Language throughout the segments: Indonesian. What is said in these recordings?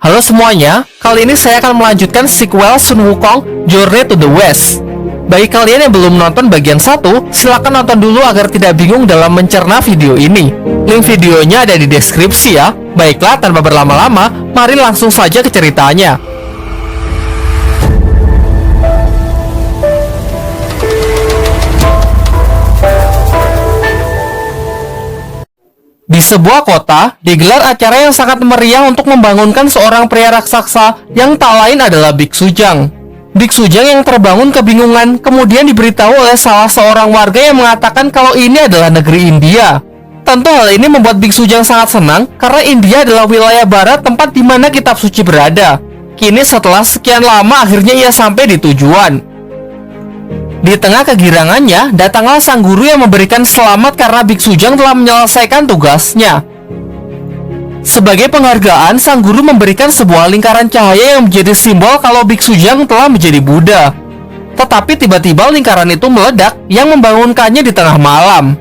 Halo semuanya, kali ini saya akan melanjutkan sequel Sun Wukong Journey to the West. Bagi kalian yang belum nonton bagian 1, silahkan nonton dulu agar tidak bingung dalam mencerna video ini. Link videonya ada di deskripsi ya. Baiklah, tanpa berlama-lama, mari langsung saja ke ceritanya. Di sebuah kota, digelar acara yang sangat meriah untuk membangunkan seorang pria raksasa yang tak lain adalah Biksu Jang. Biksu Jang yang terbangun kebingungan, kemudian diberitahu oleh salah seorang warga yang mengatakan kalau ini adalah negeri India. Tentu hal ini membuat Biksu Jang sangat senang, karena India adalah wilayah barat tempat di mana kitab suci berada. Kini setelah sekian lama, akhirnya ia sampai di tujuan. Di tengah kegirangannya, datanglah sang guru yang memberikan selamat karena Biksu Jang telah menyelesaikan tugasnya. Sebagai penghargaan, sang guru memberikan sebuah lingkaran cahaya yang menjadi simbol kalau Biksu Jang telah menjadi Buddha. Tetapi tiba-tiba lingkaran itu meledak yang membangunkannya di tengah malam.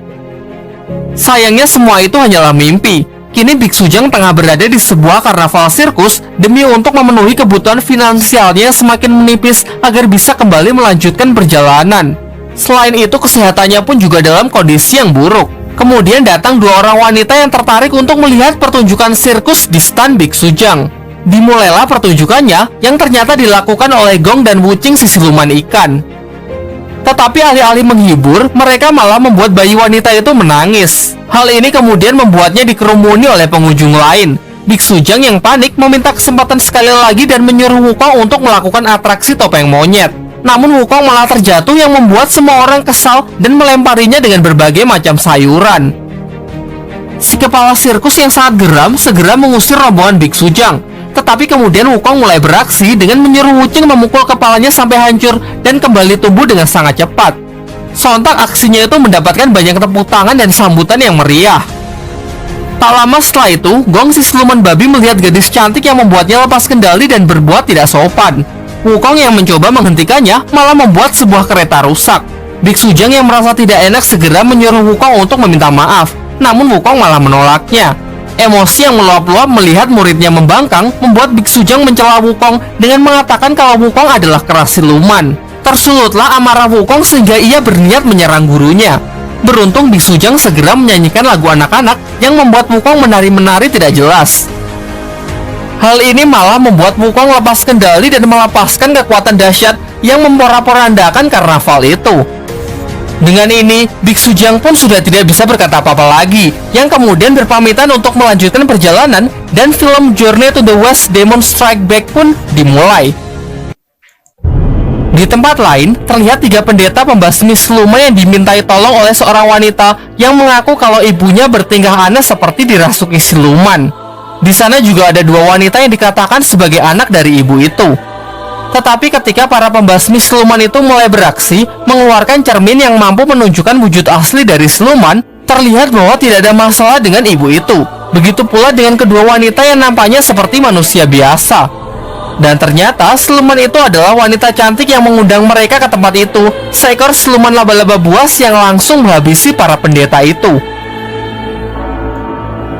Sayangnya semua itu hanyalah mimpi. Kini Biksu Jang tengah berada di sebuah karnaval sirkus demi untuk memenuhi kebutuhan finansialnya yang semakin menipis agar bisa kembali melanjutkan perjalanan. Selain itu, kesehatannya pun juga dalam kondisi yang buruk. Kemudian datang dua orang wanita yang tertarik untuk melihat pertunjukan sirkus di stan Biksu Jang. Dimulailah pertunjukannya yang ternyata dilakukan oleh Gong dan Wuching si siluman ikan. Tetapi alih-alih menghibur, mereka malah membuat bayi wanita itu menangis. Hal ini kemudian membuatnya dikerumuni oleh pengunjung lain. Biksu Jang yang panik meminta kesempatan sekali lagi dan menyuruh Wukong untuk melakukan atraksi topeng monyet. Namun Wukong malah terjatuh yang membuat semua orang kesal dan melemparinya dengan berbagai macam sayuran. Si kepala sirkus yang sangat geram segera mengusir rombongan Biksu Jang. Tetapi kemudian Wukong mulai beraksi dengan menyuruh Wuching memukul kepalanya sampai hancur dan kembali tumbuh dengan sangat cepat. Sontak aksinya itu mendapatkan banyak tepuk tangan dan sambutan yang meriah. Tak lama setelah itu, Gong si siluman babi melihat gadis cantik yang membuatnya lepas kendali dan berbuat tidak sopan. Wukong yang mencoba menghentikannya malah membuat sebuah kereta rusak. Biksu Jang yang merasa tidak enak segera menyuruh Wukong untuk meminta maaf. Namun Wukong malah menolaknya. Emosi yang meluap-luap melihat muridnya membangkang membuat Biksu Jang mencela Wukong dengan mengatakan kalau Wukong adalah keras siluman. Tersulutlah amarah Wukong sehingga ia berniat menyerang gurunya. Beruntung Biksu Jang segera menyanyikan lagu anak-anak yang membuat Wukong menari-menari tidak jelas. Hal ini malah membuat Wukong lepas kendali dan melepaskan kekuatan dahsyat yang memporak-porandakan karnaval itu. Dengan ini, Biksu Jang pun sudah tidak bisa berkata apa-apa lagi, yang kemudian berpamitan untuk melanjutkan perjalanan, dan film Journey to the West Demon Strike Back pun dimulai. Di tempat lain, terlihat tiga pendeta pembasmi siluman yang dimintai tolong oleh seorang wanita yang mengaku kalau ibunya bertingkah aneh seperti dirasuki siluman. Di sana juga ada dua wanita yang dikatakan sebagai anak dari ibu itu. Tetapi ketika para pembasmi siluman itu mulai beraksi, mengeluarkan cermin yang mampu menunjukkan wujud asli dari siluman, terlihat bahwa tidak ada masalah dengan ibu itu. Begitu pula dengan kedua wanita yang nampaknya seperti manusia biasa. Dan ternyata siluman itu adalah wanita cantik yang mengundang mereka ke tempat itu, seekor siluman laba-laba buas yang langsung menghabisi para pendeta itu.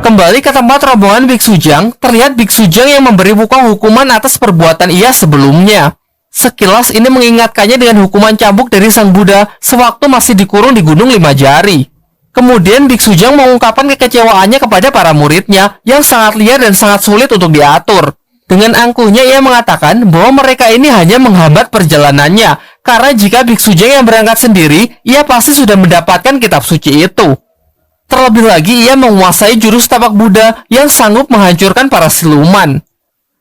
Kembali ke tempat rombongan Biksu Jang, terlihat Biksu Jang yang memberi Wukong hukuman atas perbuatan ia sebelumnya. Sekilas ini mengingatkannya dengan hukuman cambuk dari sang Buddha sewaktu masih dikurung di Gunung Lima Jari. Kemudian Biksu Jang mengungkapkan kekecewaannya kepada para muridnya yang sangat liar dan sangat sulit untuk diatur. Dengan angkuhnya ia mengatakan bahwa mereka ini hanya menghambat perjalanannya, karena jika Biksu Jang yang berangkat sendiri, ia pasti sudah mendapatkan kitab suci itu. Terlebih lagi, ia menguasai jurus tapak Buddha yang sanggup menghancurkan para siluman.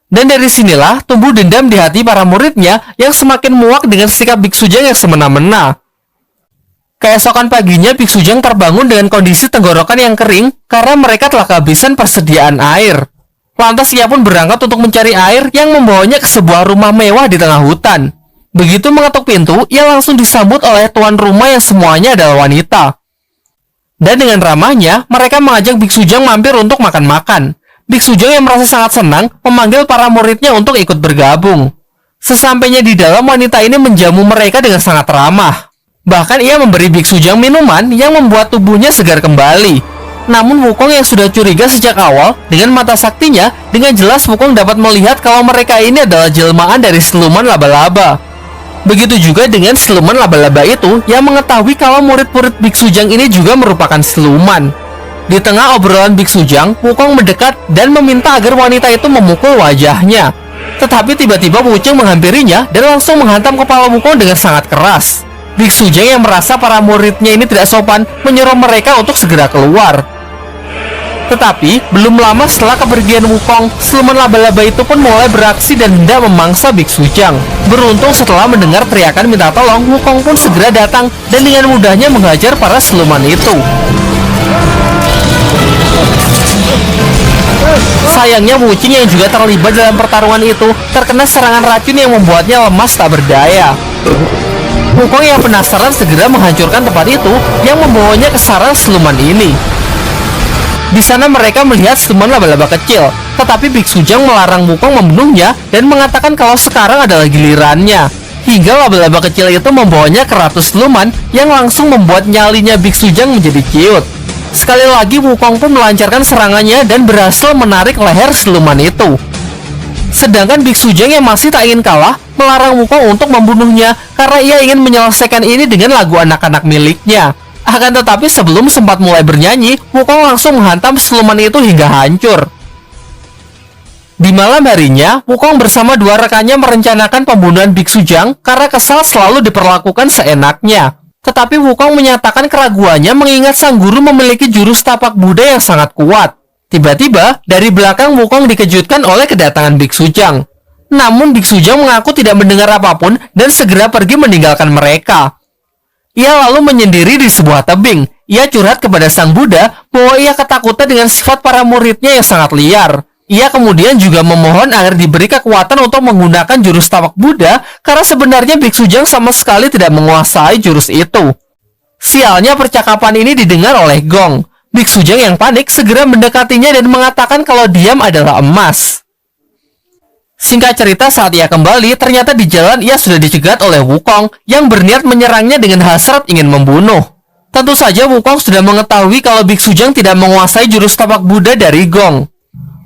Dan dari sinilah tumbuh dendam di hati para muridnya yang semakin muak dengan sikap Biksu Jang yang semena-mena. Keesokan paginya, Biksu Jang terbangun dengan kondisi tenggorokan yang kering karena mereka telah kehabisan persediaan air. Lantas ia pun berangkat untuk mencari air yang membawanya ke sebuah rumah mewah di tengah hutan. Begitu mengetuk pintu, ia langsung disambut oleh tuan rumah yang semuanya adalah wanita. Dan dengan ramahnya, mereka mengajak Biksu Jang mampir untuk makan-makan. Biksu Jang yang merasa sangat senang, memanggil para muridnya untuk ikut bergabung. Sesampainya di dalam, wanita ini menjamu mereka dengan sangat ramah. Bahkan ia memberi Biksu Jang minuman yang membuat tubuhnya segar kembali. Namun Wukong yang sudah curiga sejak awal, dengan mata saktinya, dengan jelas Wukong dapat melihat kalau mereka ini adalah jelmaan dari siluman laba-laba. Begitu juga dengan siluman laba-laba itu yang mengetahui kalau murid-murid Biksu Jang ini juga merupakan siluman. Di tengah obrolan Biksu Jang, Wukong mendekat dan meminta agar wanita itu memukul wajahnya. Tetapi tiba-tiba Wucheng menghampirinya dan langsung menghantam kepala Wukong dengan sangat keras. Biksu Jang yang merasa para muridnya ini tidak sopan menyuruh mereka untuk segera keluar. Tetapi, belum lama setelah kepergian Wukong, siluman laba-laba itu pun mulai beraksi dan hendak memangsa Biksu Jang. Beruntung setelah mendengar teriakan minta tolong, Wukong pun segera datang dan dengan mudahnya menghajar para siluman itu. Sayangnya Wucheng yang juga terlibat dalam pertarungan itu terkena serangan racun yang membuatnya lemas tak berdaya. Wukong yang penasaran segera menghancurkan tempat itu yang membawanya ke sarang siluman ini. Di sana mereka melihat siluman laba-laba kecil, tetapi Biksu Jang melarang Wukong membunuhnya dan mengatakan kalau sekarang adalah gilirannya. Hingga laba-laba kecil itu membawanya ke ratu siluman yang langsung membuat nyalinya Biksu Jang menjadi ciut. Sekali lagi Wukong pun melancarkan serangannya dan berhasil menarik leher siluman itu. Sedangkan Biksu Jang yang masih tak ingin kalah melarang Wukong untuk membunuhnya karena ia ingin menyelesaikan ini dengan lagu anak-anak miliknya. Akan tetapi sebelum sempat mulai bernyanyi, Wukong langsung menghantam siluman itu hingga hancur. Di malam harinya, Wukong bersama dua rekannya merencanakan pembunuhan Biksu Jang karena kesal selalu diperlakukan seenaknya. Tetapi Wukong menyatakan keraguannya mengingat sang guru memiliki jurus tapak Buddha yang sangat kuat. Tiba-tiba, dari belakang Wukong dikejutkan oleh kedatangan Biksu Jang. Namun Biksu Jang mengaku tidak mendengar apapun dan segera pergi meninggalkan mereka. Ia lalu menyendiri di sebuah tebing. Ia curhat kepada sang Buddha bahwa ia ketakutan dengan sifat para muridnya yang sangat liar. Ia kemudian juga memohon agar diberi kekuatan untuk menggunakan jurus tapak Buddha karena sebenarnya Biksu Jang sama sekali tidak menguasai jurus itu. Sialnya percakapan ini didengar oleh Gong. Biksu Jang yang panik segera mendekatinya dan mengatakan kalau diam adalah emas. Singkat cerita, saat ia kembali, ternyata di jalan ia sudah dicegat oleh Wukong yang berniat menyerangnya dengan hasrat ingin membunuh. Tentu saja Wukong sudah mengetahui kalau Biksu Jang tidak menguasai jurus tapak Buddha dari Gong.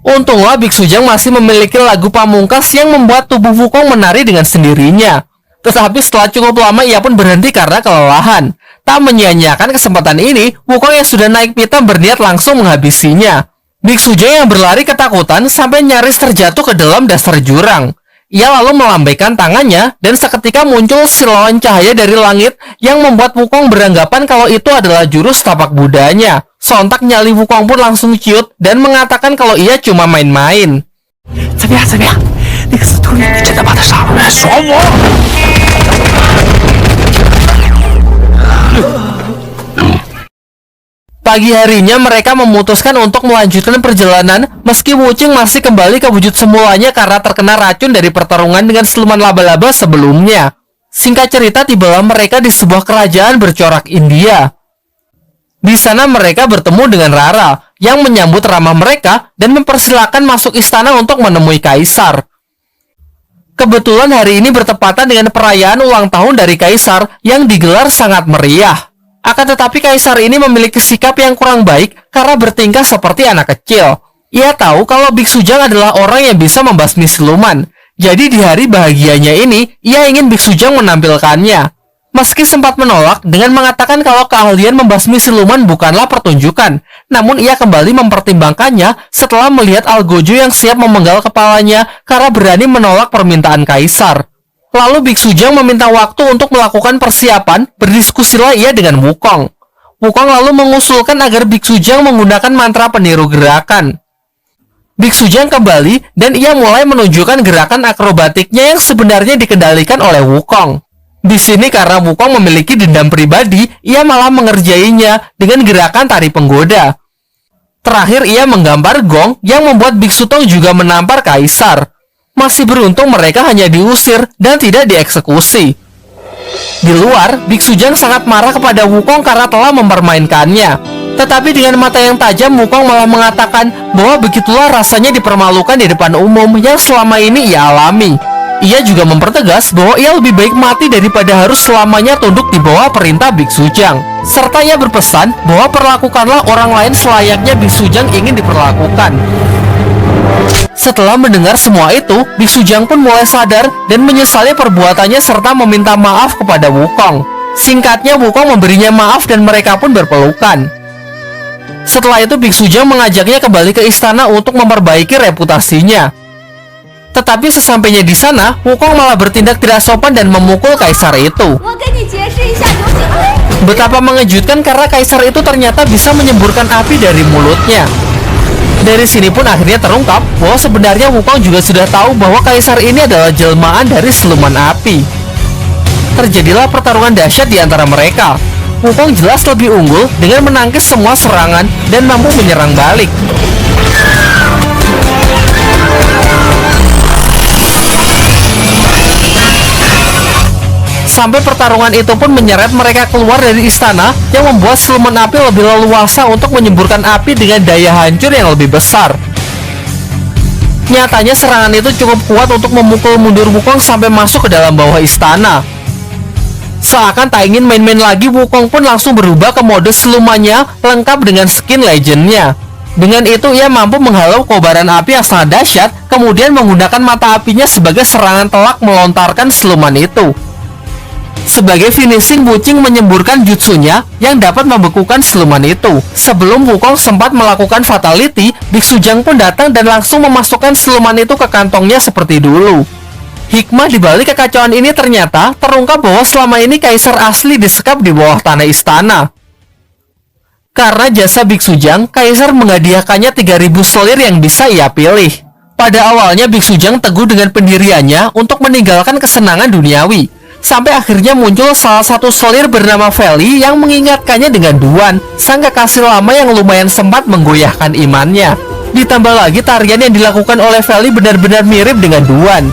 Untunglah Biksu Jang masih memiliki lagu pamungkas yang membuat tubuh Wukong menari dengan sendirinya. Tetapi setelah cukup lama ia pun berhenti karena kelelahan. Tak menyia-nyiakan kesempatan ini, Wukong yang sudah naik pitam berniat langsung menghabisinya. Biksu Jang yang berlari ketakutan sampai nyaris terjatuh ke dalam dasar jurang. Ia lalu melambaikan tangannya dan seketika muncul silauan cahaya dari langit yang membuat Wukong beranggapan kalau itu adalah jurus tapak Buddhanya. Sontak nyali Wukong pun langsung ciut dan mengatakan kalau ia cuma main-main. Pagi harinya mereka memutuskan untuk melanjutkan perjalanan meski Wucheng masih kembali ke wujud semulanya karena terkena racun dari pertarungan dengan siluman laba-laba sebelumnya. Singkat cerita, tibalah mereka di sebuah kerajaan bercorak India. Di sana mereka bertemu dengan Rara yang menyambut ramah mereka dan mempersilahkan masuk istana untuk menemui kaisar. Kebetulan hari ini bertepatan dengan perayaan ulang tahun dari kaisar yang digelar sangat meriah. Akan tetapi kaisar ini memiliki sikap yang kurang baik karena bertingkah seperti anak kecil. Ia tahu kalau Biksu Jang adalah orang yang bisa membasmi siluman. Jadi di hari bahagianya ini, ia ingin Biksu Jang menampilkannya. Meski sempat menolak dengan mengatakan kalau keahlian membasmi siluman bukanlah pertunjukan, namun ia kembali mempertimbangkannya setelah melihat Algojo yang siap memenggal kepalanya karena berani menolak permintaan kaisar. Lalu Biksu Jang meminta waktu untuk melakukan persiapan, berdiskusilah ia dengan Wukong. Wukong lalu mengusulkan agar Biksu Jang menggunakan mantra peniru gerakan. Biksu Jang kembali dan ia mulai menunjukkan gerakan akrobatiknya yang sebenarnya dikendalikan oleh Wukong. Di sini karena Wukong memiliki dendam pribadi, ia malah mengerjainya dengan gerakan tari penggoda. Terakhir ia menggambar gong yang membuat Biksu Tong juga menampar kaisar. Masih beruntung mereka hanya diusir dan tidak dieksekusi. Di luar, Biksu Jang sangat marah kepada Wukong karena telah mempermainkannya. Tetapi dengan mata yang tajam, Wukong malah mengatakan bahwa begitulah rasanya dipermalukan di depan umum yang selama ini ia alami. Ia juga mempertegas bahwa ia lebih baik mati daripada harus selamanya tunduk di bawah perintah Biksu Jang. Serta ia berpesan bahwa perlakukanlah orang lain selayaknya Biksu Jang ingin diperlakukan. Setelah mendengar semua itu, Biksu Jang pun mulai sadar dan menyesali perbuatannya serta meminta maaf kepada Wukong. Singkatnya, Wukong memberinya maaf dan mereka pun berpelukan. Setelah itu, Biksu Jang mengajaknya kembali ke istana untuk memperbaiki reputasinya. Tetapi sesampainya di sana, Wukong malah bertindak tidak sopan dan memukul kaisar itu. Betapa mengejutkan karena kaisar itu ternyata bisa menyemburkan api dari mulutnya. Dari sini pun akhirnya terungkap bahwa sebenarnya Wukong juga sudah tahu bahwa kaisar ini adalah jelmaan dari siluman api. Terjadilah pertarungan dahsyat di antara mereka. Wukong jelas lebih unggul dengan menangkis semua serangan dan mampu menyerang balik. Sampai pertarungan itu pun menyeret mereka keluar dari istana, yang membuat siluman api lebih leluasa untuk menyemburkan api dengan daya hancur yang lebih besar. Nyatanya serangan itu cukup kuat untuk memukul mundur Wukong sampai masuk ke dalam bawah istana. Seakan tak ingin main-main lagi, Wukong pun langsung berubah ke mode silumannya lengkap dengan skin legendnya. Dengan itu ia mampu menghalau kobaran api yang sangat dahsyat, kemudian menggunakan mata apinya sebagai serangan telak melontarkan siluman itu. Sebagai finishing, Wuqing menyemburkan jutsunya yang dapat membekukan siluman itu. Sebelum Wukong sempat melakukan fatality, Biksu Jang pun datang dan langsung memasukkan siluman itu ke kantongnya seperti dulu. Hikmah di balik kekacauan ini ternyata terungkap bahwa selama ini kaisar asli disekap di bawah tanah istana. Karena jasa Biksu Jang, kaisar menghadiahkannya 3.000 selir yang bisa ia pilih. Pada awalnya Biksu Jang teguh dengan pendiriannya untuk meninggalkan kesenangan duniawi. Sampai akhirnya muncul salah satu selir bernama Feli yang mengingatkannya dengan Duan, sang kekasih lama yang lumayan sempat menggoyahkan imannya. Ditambah lagi tarian yang dilakukan oleh Feli benar-benar mirip dengan Duan.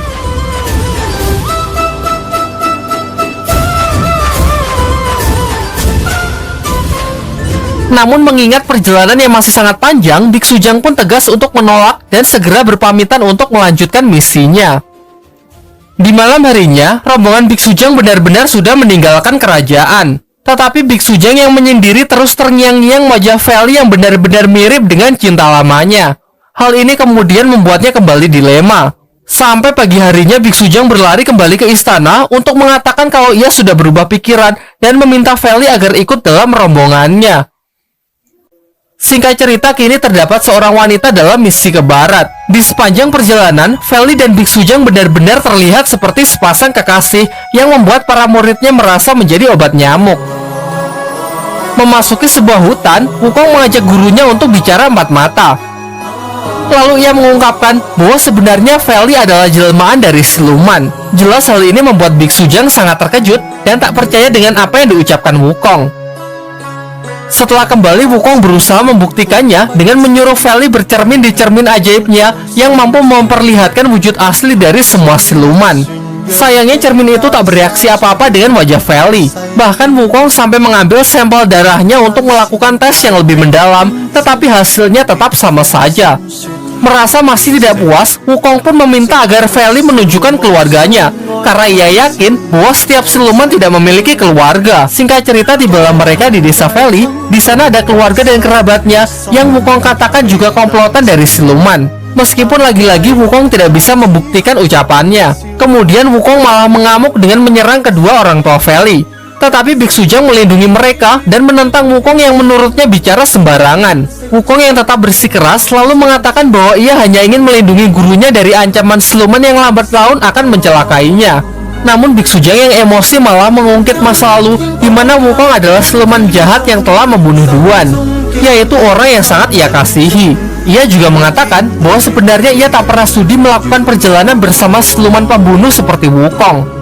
Namun mengingat perjalanan yang masih sangat panjang, Biksu Jang pun tegas untuk menolak dan segera berpamitan untuk melanjutkan misinya. Di malam harinya, rombongan Biksu Jang benar-benar sudah meninggalkan kerajaan. Tetapi Biksu Jang yang menyendiri terus terngiang-ngiang wajah Feli yang benar-benar mirip dengan cinta lamanya. Hal ini kemudian membuatnya kembali dilema. Sampai pagi harinya Biksu Jang berlari kembali ke istana untuk mengatakan kalau ia sudah berubah pikiran dan meminta Feli agar ikut dalam rombongannya. Singkat cerita, kini terdapat seorang wanita dalam misi ke barat. Di sepanjang perjalanan, Feli dan Biksu Jang benar-benar terlihat seperti sepasang kekasih yang membuat para muridnya merasa menjadi obat nyamuk. Memasuki sebuah hutan, Wukong mengajak gurunya untuk bicara empat mata. Lalu ia mengungkapkan bahwa sebenarnya Feli adalah jelmaan dari siluman. Jelas hal ini membuat Biksu Jang sangat terkejut dan tak percaya dengan apa yang diucapkan Wukong. Setelah kembali, Wukong berusaha membuktikannya dengan menyuruh Feli bercermin di cermin ajaibnya yang mampu memperlihatkan wujud asli dari semua siluman. Sayangnya cermin itu tak bereaksi apa-apa dengan wajah Feli. Bahkan Wukong sampai mengambil sampel darahnya untuk melakukan tes yang lebih mendalam, tetapi hasilnya tetap sama saja. Merasa masih tidak puas, Wukong pun meminta agar Feli menunjukkan keluarganya, karena ia yakin bahwa setiap siluman tidak memiliki keluarga. Singkat cerita, di dalam mereka di desa Feli, di sana ada keluarga dan kerabatnya yang Wukong katakan juga komplotan dari siluman. Meskipun lagi-lagi Wukong tidak bisa membuktikan ucapannya. Kemudian Wukong malah mengamuk dengan menyerang kedua orang tua Feli. Tetapi Biksu Jang melindungi mereka dan menentang Wukong yang menurutnya bicara sembarangan. Wukong yang tetap bersikeras lalu mengatakan bahwa ia hanya ingin melindungi gurunya dari ancaman siluman yang lambat laun akan mencelakainya. Namun Biksu Jang yang emosi malah mengungkit masa lalu di mana Wukong adalah siluman jahat yang telah membunuh Duan, yaitu orang yang sangat ia kasihi. Ia juga mengatakan bahwa sebenarnya ia tak pernah sudi melakukan perjalanan bersama siluman pembunuh seperti Wukong.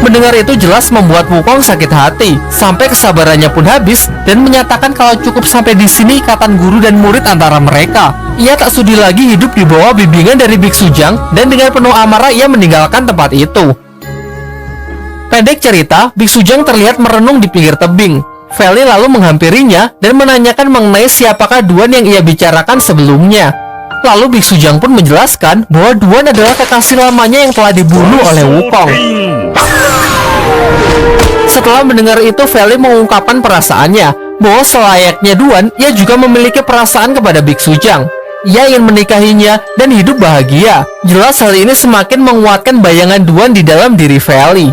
Mendengar itu jelas membuat Wukong sakit hati, sampai kesabarannya pun habis dan menyatakan kalau cukup sampai di sini ikatan guru dan murid antara mereka. Ia tak sudi lagi hidup di bawah bimbingan dari Biksu Jang dan dengan penuh amarah ia meninggalkan tempat itu. Pendek cerita, Biksu Jang terlihat merenung di pinggir tebing. Feli lalu menghampirinya dan menanyakan mengenai siapakah Duan yang ia bicarakan sebelumnya. Lalu Biksu Jang pun menjelaskan bahwa Duan adalah kekasih lamanya yang telah dibunuh oleh Wukong. Setelah mendengar itu, Feli mengungkapkan perasaannya bahwa selayaknya Duan, ia juga memiliki perasaan kepada Biksu Jang. Ia ingin menikahinya dan hidup bahagia. Jelas hal ini semakin menguatkan bayangan Duan di dalam diri Feli.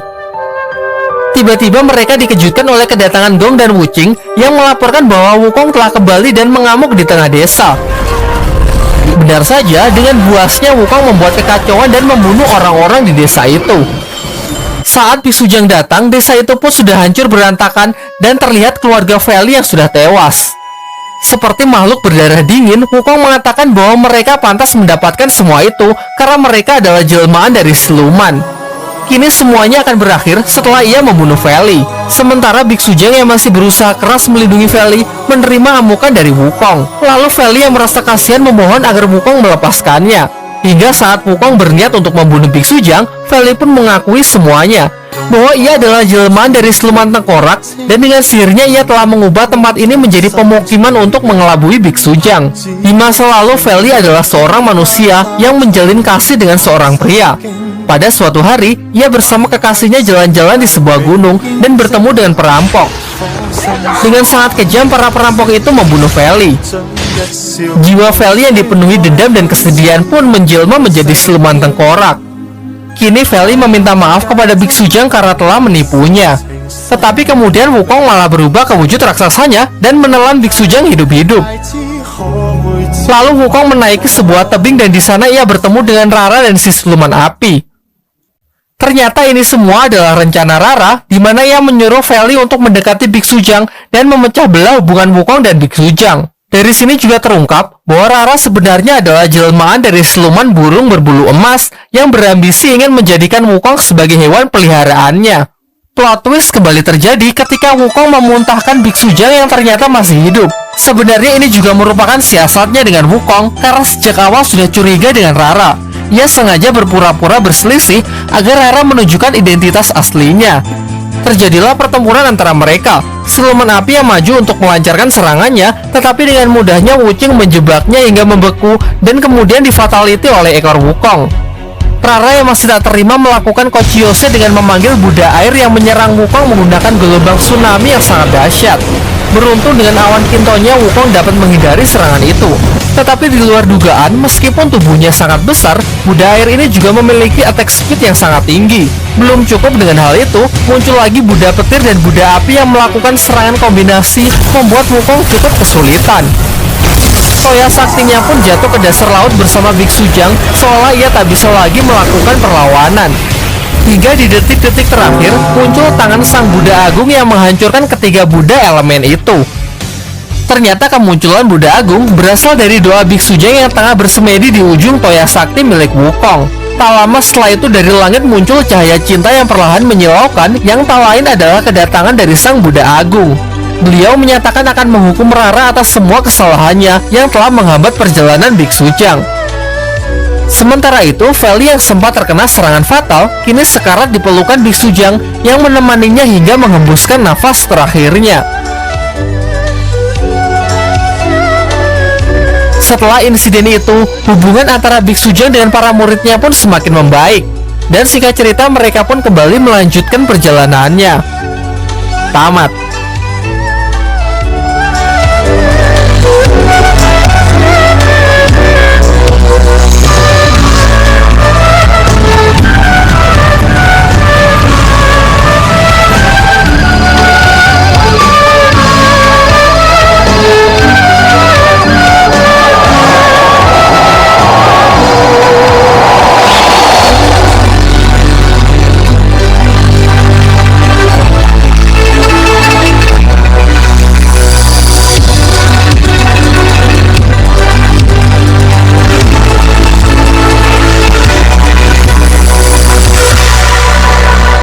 Tiba-tiba mereka dikejutkan oleh kedatangan Gong dan Wuqing yang melaporkan bahwa Wukong telah kembali dan mengamuk di tengah desa. Benar saja, dengan buasnya Wukong membuat kekacauan dan membunuh orang-orang di desa itu. Saat Biksu Jang datang, desa itu pun sudah hancur berantakan dan terlihat keluarga Feli yang sudah tewas. Seperti makhluk berdarah dingin, Wukong mengatakan bahwa mereka pantas mendapatkan semua itu karena mereka adalah jelmaan dari siluman. Kini semuanya akan berakhir setelah ia membunuh Feli. Sementara Biksu Jang yang masih berusaha keras melindungi Feli menerima amukan dari Wukong. Lalu Feli yang merasa kasihan memohon agar Wukong melepaskannya. Hingga saat Wukong berniat untuk membunuh Biksu Jang, Feli pun mengakui semuanya, bahwa ia adalah jelmaan dari siluman tengkorak, dan dengan sihirnya ia telah mengubah tempat ini menjadi pemukiman untuk mengelabui Biksu Jang. Di masa lalu, Feli adalah seorang manusia yang menjalin kasih dengan seorang pria. Pada suatu hari, ia bersama kekasihnya jalan-jalan di sebuah gunung dan bertemu dengan perampok. Dengan sangat kejam, para perampok itu membunuh Feli. Jiwa Feli yang dipenuhi dendam dan kesedihan pun menjelma menjadi siluman tengkorak. Kini Feli meminta maaf kepada Biksu Jang karena telah menipunya. Tetapi kemudian Wukong malah berubah ke wujud raksasanya dan menelan Biksu Jang hidup-hidup. Lalu Wukong menaiki sebuah tebing dan di sana ia bertemu dengan Rara dan si siluman api. Ternyata ini semua adalah rencana Rara, di mana ia menyuruh Feli untuk mendekati Biksu Jang dan memecah belah hubungan Wukong dan Biksu Jang. Dari sini juga terungkap bahwa Rara sebenarnya adalah jelmaan dari siluman burung berbulu emas yang berambisi ingin menjadikan Wukong sebagai hewan peliharaannya. Plot twist kembali terjadi ketika Wukong memuntahkan Biksu Jang yang ternyata masih hidup. Sebenarnya ini juga merupakan siasatnya dengan Wukong karena sejak awal sudah curiga dengan Rara. Ia sengaja berpura-pura berselisih agar Rara menunjukkan identitas aslinya. Terjadilah pertempuran antara mereka. Siluman api yang maju untuk melancarkan serangannya, tetapi dengan mudahnya Wuqing menjebaknya hingga membeku dan kemudian difataliti oleh ekor Wukong. Rara yang masih tak terima melakukan Kochiyose dengan memanggil Buddha air yang menyerang Wukong menggunakan gelombang tsunami yang sangat dahsyat. Beruntung dengan awan kintonya, Wukong dapat menghindari serangan itu. Tetapi di luar dugaan, meskipun tubuhnya sangat besar, Buddha air ini juga memiliki attack speed yang sangat tinggi. Belum cukup dengan hal itu, muncul lagi Buddha petir dan Buddha api yang melakukan serangan kombinasi, membuat Wukong cukup kesulitan. Toya saktinya pun jatuh ke dasar laut bersama Biksu Jang, seolah ia tak bisa lagi melakukan perlawanan. Hingga di detik-detik terakhir, muncul tangan sang Buddha Agung yang menghancurkan ketiga Buddha elemen itu. Ternyata kemunculan Buddha Agung berasal dari doa Biksu Jang yang tengah bersemedi di ujung toya sakti milik Wukong. Tak lama setelah itu dari langit muncul cahaya cinta yang perlahan menyilaukan, yang tak lain adalah kedatangan dari sang Buddha Agung. Beliau menyatakan akan menghukum Rara atas semua kesalahannya yang telah menghambat perjalanan Biksu Jang. Sementara itu, Feli yang sempat terkena serangan fatal, kini sekarat di pelukan Biksu Jang yang menemaninya hingga menghembuskan nafas terakhirnya. Setelah insiden itu, hubungan antara Biksu Jang dengan para muridnya pun semakin membaik. Dan singkat cerita, mereka pun kembali melanjutkan perjalanannya. Tamat.